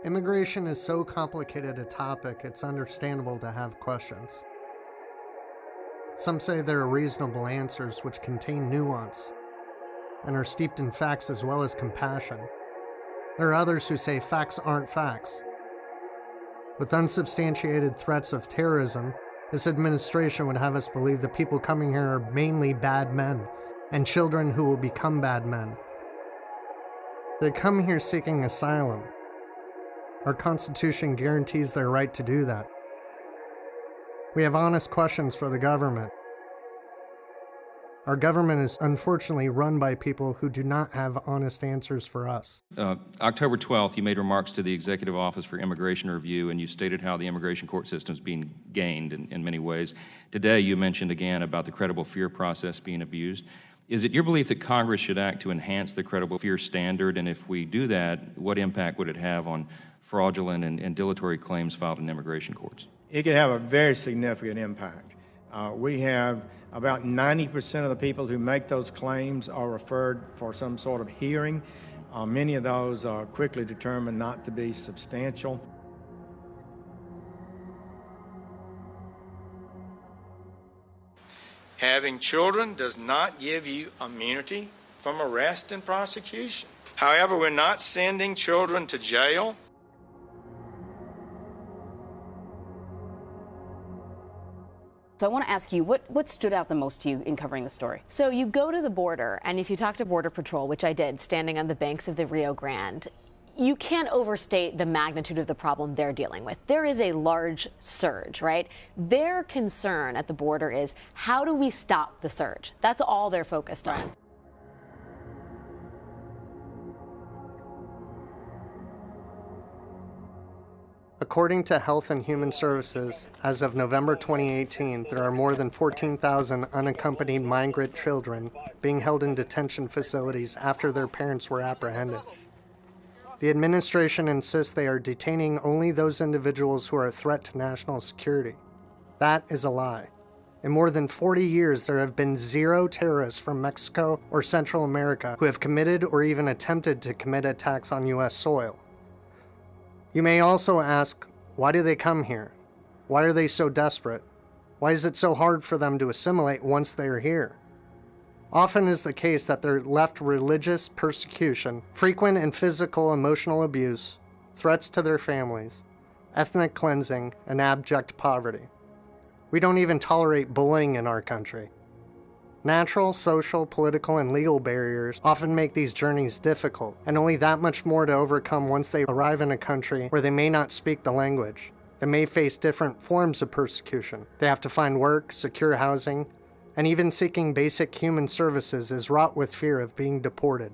Immigration is so complicated a topic, it's understandable to have questions. Some say there are reasonable answers which contain nuance and are steeped in facts as well as compassion. There are others who say facts aren't facts. With unsubstantiated threats of terrorism, this administration would have us believe the people coming here are mainly bad men and children who will become bad men. They come here seeking asylum. Our Constitution guarantees their right to do that. We have honest questions for the government. Our government is unfortunately run by people who do not have honest answers for us. October 12th, you made remarks to the Executive Office for Immigration Review, and you stated how the immigration court system is being gamed in many ways. Today, you mentioned again about the credible fear process being abused. Is it your belief that Congress should act to enhance the credible fear standard? And if we do that, what impact would it have on fraudulent and dilatory claims filed in immigration courts? It could have a very significant impact. We have about 90% of the people who make those claims are referred for some sort of hearing. Many of those are quickly determined not to be substantial. Having children does not give you immunity from arrest and prosecution. However, we're not sending children to jail. So I want to ask you, what stood out the most to you in covering the story? So you go to the border, and if you talk to Border Patrol, which I did, standing on the banks of the Rio Grande, you can't overstate the magnitude of the problem they're dealing with. There is a large surge, right? Their concern at the border is, how do we stop the surge? That's all they're focused on. According to Health and Human Services, as of November 2018, there are more than 14,000 unaccompanied migrant children being held in detention facilities after their parents were apprehended. The administration insists they are detaining only those individuals who are a threat to national security. That is a lie. In more than 40 years, there have been 0 terrorists from Mexico or Central America who have committed or even attempted to commit attacks on U.S. soil. You may also ask, why do they come here? Why are they so desperate? Why is it so hard for them to assimilate once they are here? Often is the case that they're left religious persecution, frequent and physical emotional abuse, threats to their families, ethnic cleansing, and abject poverty. We don't even tolerate bullying in our country. Natural, social, political, and legal barriers often make these journeys difficult, and only that much more to overcome once they arrive in a country where they may not speak the language. They may face different forms of persecution. They have to find work, secure housing, and even seeking basic human services is wrought with fear of being deported.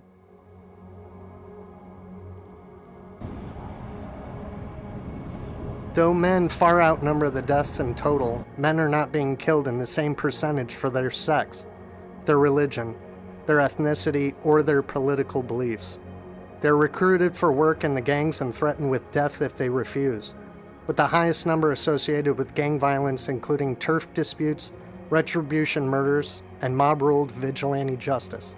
Though men far outnumber the deaths in total, men are not being killed in the same percentage for their sex, their religion, their ethnicity, or their political beliefs. They're recruited for work in the gangs and threatened with death if they refuse, with the highest number associated with gang violence including turf disputes, retribution murders, and mob-ruled vigilante justice.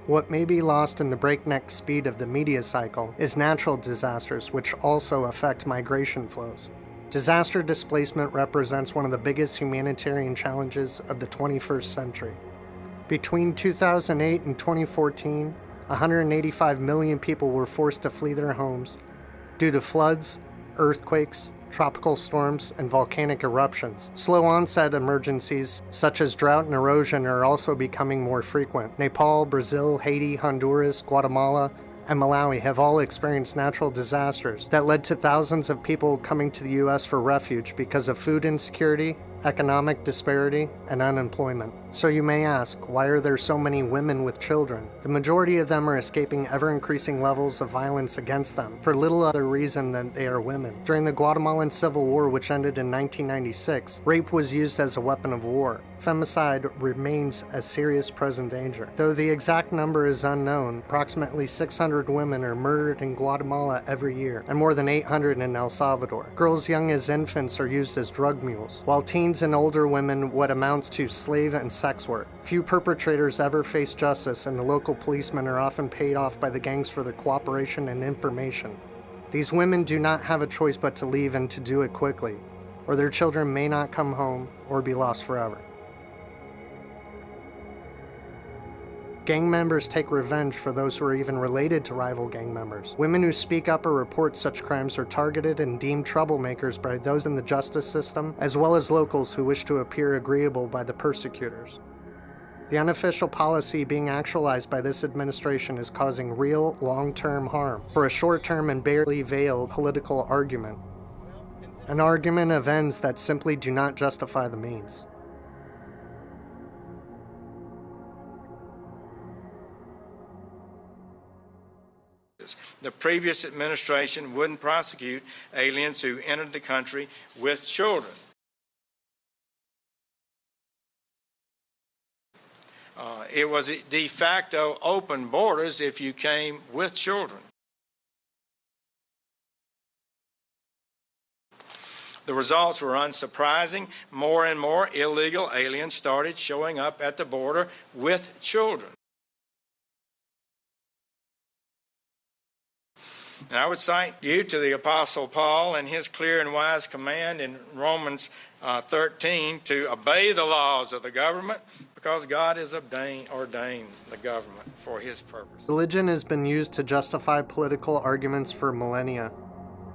What may be lost in the breakneck speed of the media cycle is natural disasters, which also affect migration flows. Disaster displacement represents one of the biggest humanitarian challenges of the 21st century. Between 2008 and 2014, 185 million people were forced to flee their homes due to floods, earthquakes, tropical storms, and volcanic eruptions. Slow onset emergencies such as drought and erosion are also becoming more frequent. Nepal, Brazil, Haiti, Honduras, Guatemala, and Malawi have all experienced natural disasters that led to thousands of people coming to the U.S. for refuge because of food insecurity, economic disparity, and unemployment. So you may ask, why are there so many women with children? The majority of them are escaping ever-increasing levels of violence against them for little other reason than they are women. During the Guatemalan Civil War, which ended in 1996, rape was used as a weapon of war. Femicide remains a serious present danger. Though the exact number is unknown, approximately 600 women are murdered in Guatemala every year, and more than 800 in El Salvador. Girls young as infants are used as drug mules, while teens and older women what amounts to slave and sex work. Few perpetrators ever face justice, and the local policemen are often paid off by the gangs for their cooperation and information. These women do not have a choice but to leave and to do it quickly, or their children may not come home or be lost forever. Gang members take revenge for those who are even related to rival gang members. Women who speak up or report such crimes are targeted and deemed troublemakers by those in the justice system, as well as locals who wish to appear agreeable by the persecutors. The unofficial policy being actualized by this administration is causing real, long-term harm for a short-term and barely veiled political argument. An argument of ends that simply do not justify the means. The previous administration wouldn't prosecute aliens who entered the country with children. It was de facto open borders if you came with children. The results were unsurprising. More and more illegal aliens started showing up at the border with children. And I would cite you to the Apostle Paul and his clear and wise command in Romans 13 to obey the laws of the government, because God has ordained the government for his purpose. Religion has been used to justify political arguments for millennia.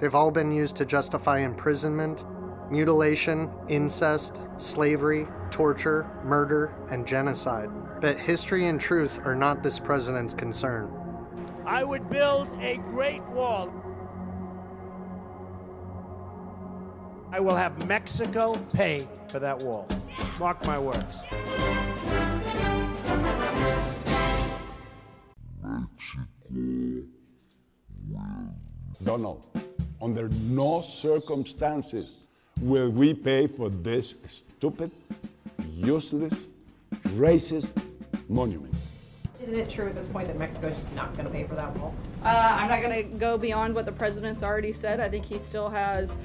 They've all been used to justify imprisonment, mutilation, incest, slavery, torture, murder, and genocide. But history and truth are not this president's concern. I would build a great wall. I will have Mexico pay for that wall. Mark my words. Donald, under no circumstances will we pay for this stupid, useless, racist monument. Isn't it true at this point that Mexico is just not going to pay for that wall? I'm not going to go beyond what the president's already said. I think he still has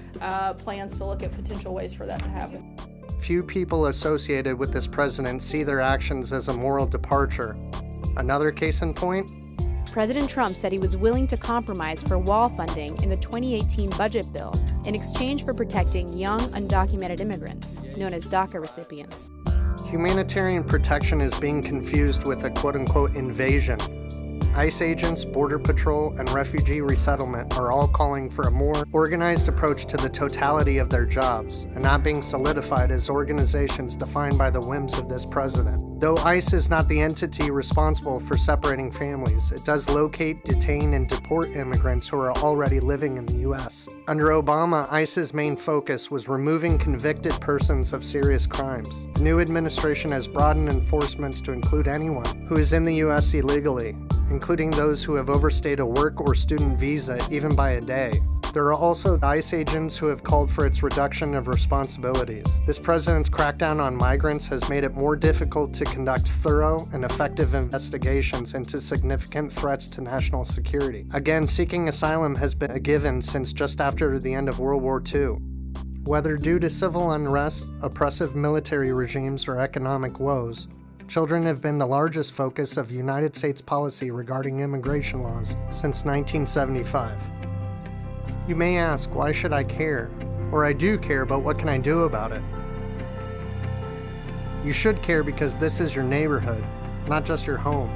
plans to look at potential ways for that to happen. Few people associated with this president see their actions as a moral departure. Another case in point? President Trump said he was willing to compromise for wall funding in the 2018 budget bill in exchange for protecting young, undocumented immigrants, known as DACA recipients. Humanitarian protection is being confused with a quote-unquote invasion. ICE agents, Border Patrol, and refugee resettlement are all calling for a more organized approach to the totality of their jobs, and not being solidified as organizations defined by the whims of this president. Though ICE is not the entity responsible for separating families, it does locate, detain, and deport immigrants who are already living in the U.S. Under Obama, ICE's main focus was removing convicted persons of serious crimes. The new administration has broadened enforcements to include anyone who is in the U.S. illegally, including those who have overstayed a work or student visa even by a day. There are also ICE agents who have called for its reduction of responsibilities. This president's crackdown on migrants has made it more difficult to conduct thorough and effective investigations into significant threats to national security. Again, seeking asylum has been a given since just after the end of World War II. Whether due to civil unrest, oppressive military regimes, or economic woes, children have been the largest focus of United States policy regarding immigration laws since 1975. You may ask, why should I care? Or I do care, but what can I do about it? You should care because this is your neighborhood, not just your home.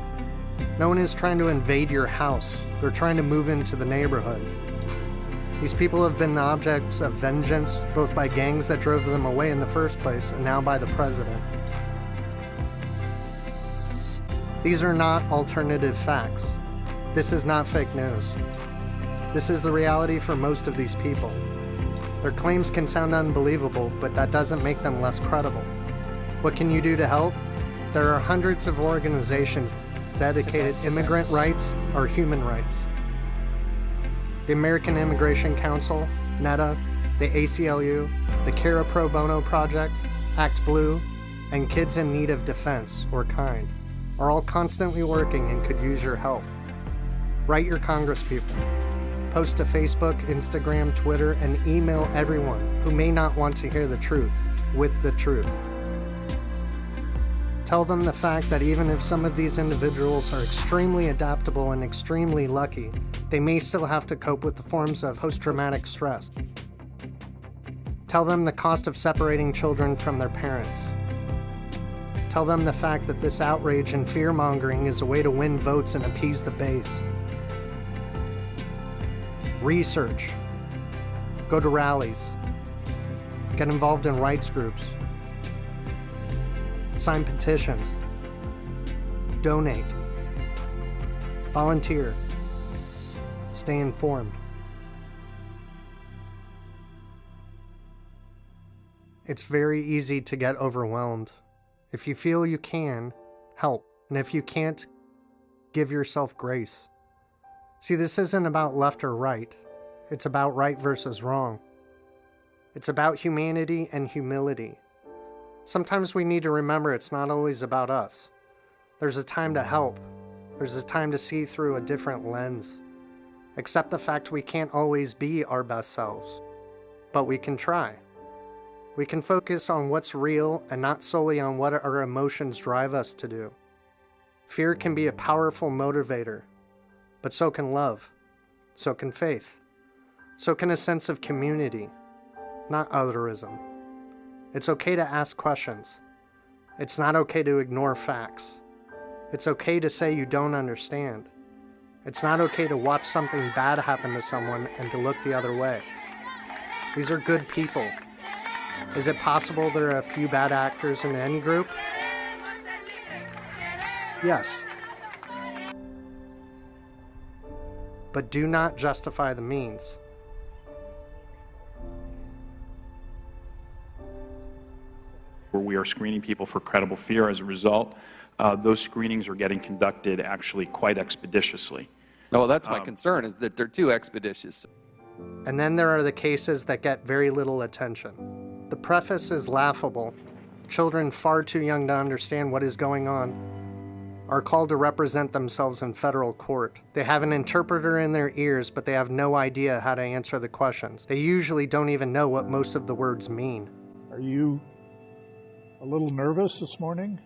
No one is trying to invade your house. They're trying to move into the neighborhood. These people have been the objects of vengeance, both by gangs that drove them away in the first place, and now by the president. These are not alternative facts. This is not fake news. This is the reality for most of these people. Their claims can sound unbelievable, but that doesn't make them less credible. What can you do to help? There are hundreds of organizations dedicated to immigrant rights or human rights. The American Immigration Council, NETA, the ACLU, the Cara Pro Bono Project, Act Blue, and Kids in Need of Defense, or KIND, are all constantly working and could use your help. Write your congresspeople. Post to Facebook, Instagram, Twitter, and email everyone who may not want to hear the truth with the truth. Tell them the fact that even if some of these individuals are extremely adaptable and extremely lucky, They may still have to cope with the forms of post-traumatic stress. Tell them the cost of separating children from their parents. Tell them the fact that this outrage and fear-mongering is a way to win votes and appease the base. Research. Go to rallies. Get involved in rights groups. Sign petitions. Donate. Volunteer. Stay informed. It's very easy to get overwhelmed. If you feel you can, help. And if you can't, give yourself grace. See, this isn't about left or right. It's about right versus wrong. It's about humanity and humility. Sometimes we need to remember it's not always about us. There's a time to help. There's a time to see through a different lens. Accept the fact we can't always be our best selves, but we can try. We can focus on what's real and not solely on what our emotions drive us to do. Fear can be a powerful motivator, but so can love, so can faith, so can a sense of community, not otherism. It's okay to ask questions. It's not okay to ignore facts. It's okay to say you don't understand. It's not okay to watch something bad happen to someone and to look the other way. These are good people. Is it possible there are a few bad actors in any group? Yes. But do not justify the means. Where we are screening people for credible fear. As a result, those screenings are getting conducted actually quite expeditiously. Well, that's my concern, is that they're too expeditious. And then there are the cases that get very little attention. The preface is laughable. Children far too young to understand what is going on are called to represent themselves in federal court. They have an interpreter in their ears, but they have no idea how to answer the questions. They usually don't even know what most of the words mean. Are you a little nervous this morning?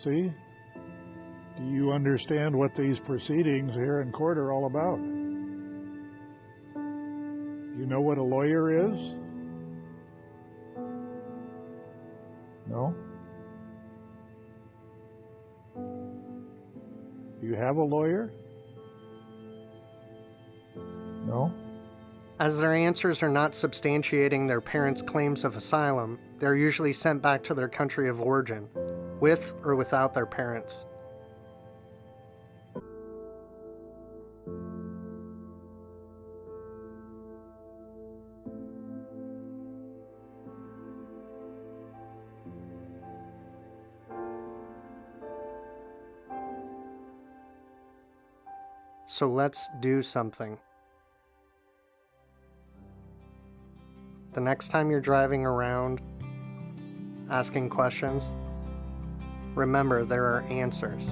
See? Do you understand what these proceedings here in court are all about? You know what a lawyer is? No? Do you have a lawyer? No? As their answers are not substantiating their parents' claims of asylum, they're usually sent back to their country of origin, with or without their parents. So let's do something. The next time you're driving around, asking questions, remember there are answers.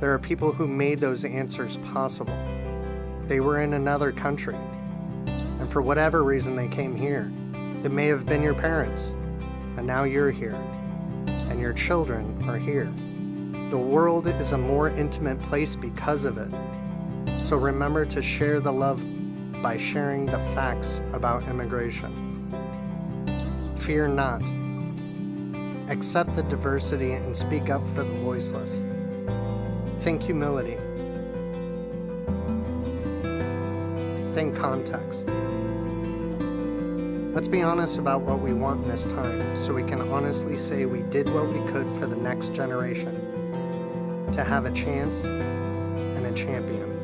There are people who made those answers possible. They were in another country, and for whatever reason they came here. It may have been your parents, and now you're here, and your children are here. The world is a more intimate place because of it. So remember to share the love by sharing the facts about immigration. Fear not. Accept the diversity and speak up for the voiceless. Think humility. Think context. Let's be honest about what we want in this time so we can honestly say we did what we could for the next generation to have a chance and a champion.